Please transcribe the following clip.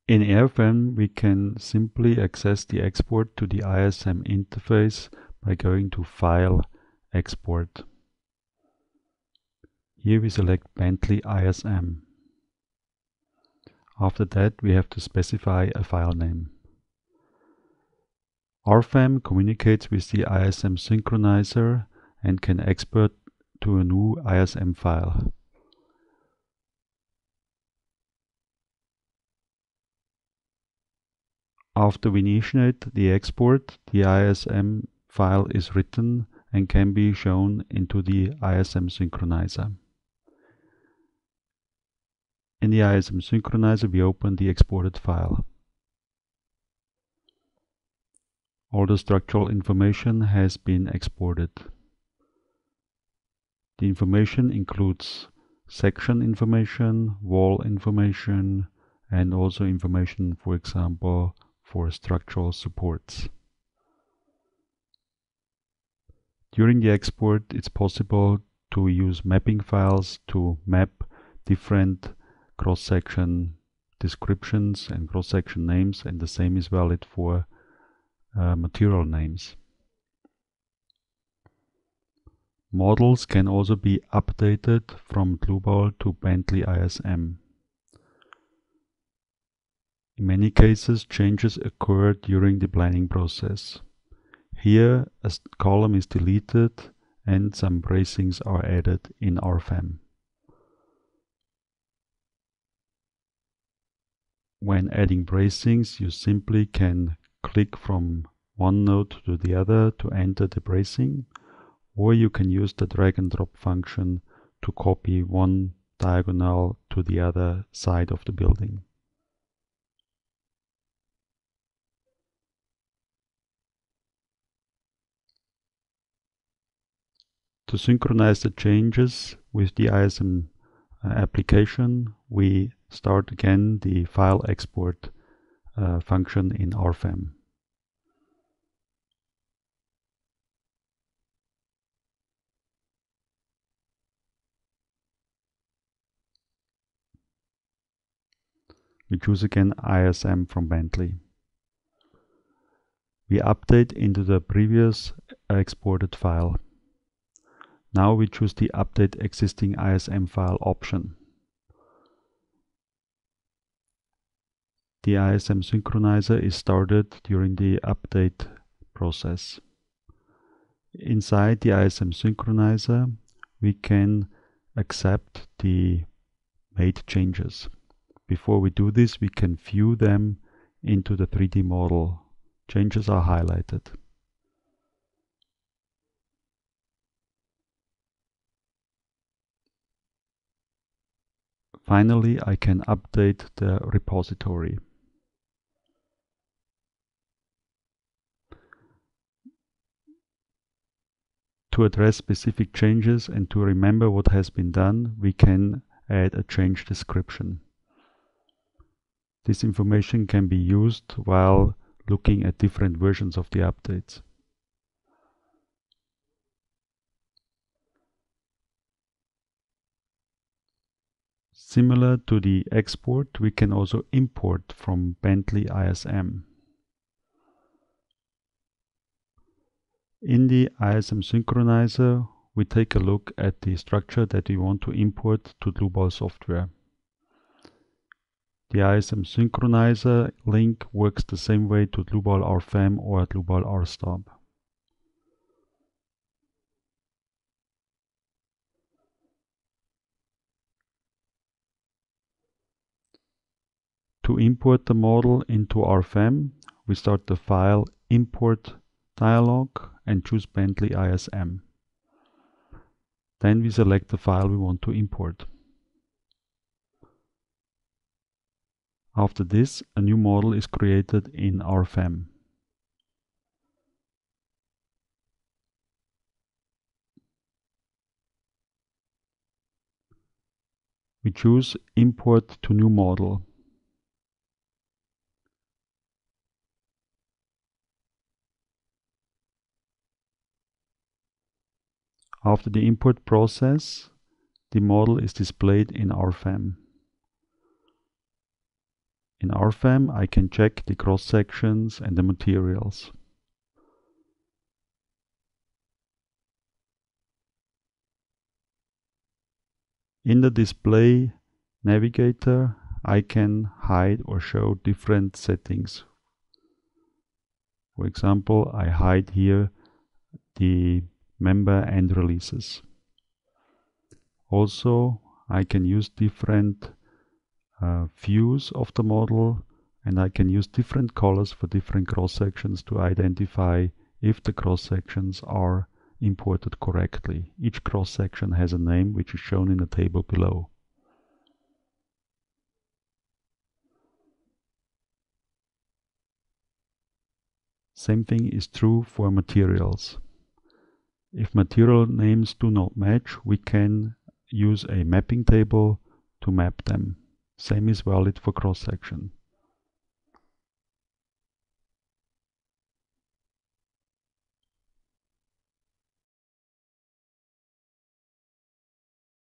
In RFEM, we can simply access the export to the ISM interface by going to File, Export. Here we select Bentley ISM. After that, we have to specify a file name. RFEM communicates with the ISM synchronizer and can export to a new ISM file. After we initiate the export, the ISM file is written and can be shown into the ISM synchronizer. In the ISM synchronizer, we open the exported file. All the structural information has been exported. The information includes section information, wall information, and also information, for example, for structural supports. During the export, it's possible to use mapping files to map different cross-section descriptions and cross-section names, and the same is valid for material names. Models can also be updated from Dlubal to Bentley ISM. In many cases, changes occur during the planning process. Here, a column is deleted and some bracings are added in RFEM. When adding bracings, you simply can click from one node to the other to enter the bracing, or you can use the drag and drop function to copy one diagonal to the other side of the building. To synchronize the changes with the ISM application, we start again the file export function in RFEM. We choose again ISM from Bentley. We update into the previous exported file. Now we choose the Update Existing ISM File option. The ISM synchronizer is started during the update process. Inside the ISM synchronizer, we can accept the made changes. Before we do this, we can view them into the 3D model. Changes are highlighted. Finally, I can update the repository. To address specific changes and to remember what has been done, we can add a change description. This information can be used while looking at different versions of the updates. Similar to the export, we can also import from Bentley ISM. In the ISM synchronizer, we take a look at the structure that we want to import to Dlubal software. The ISM synchronizer link works the same way to Dlubal RFEM or Dlubal RSTOP. To import the model into RFEM, we start the File Import dialog and choose Bentley ISM. Then we select the file we want to import. After this, a new model is created in RFEM. We choose Import to New Model. After the import process, the model is displayed in RFEM. In RFEM, I can check the cross-sections and the materials. In the display navigator, I can hide or show different settings. For example, I hide here the member and releases. Also, I can use different views of the model, and I can use different colors for different cross-sections to identify if the cross-sections are imported correctly. Each cross-section has a name which is shown in the table below. Same thing is true for materials. If material names do not match, we can use a mapping table to map them. Same is valid for cross-section.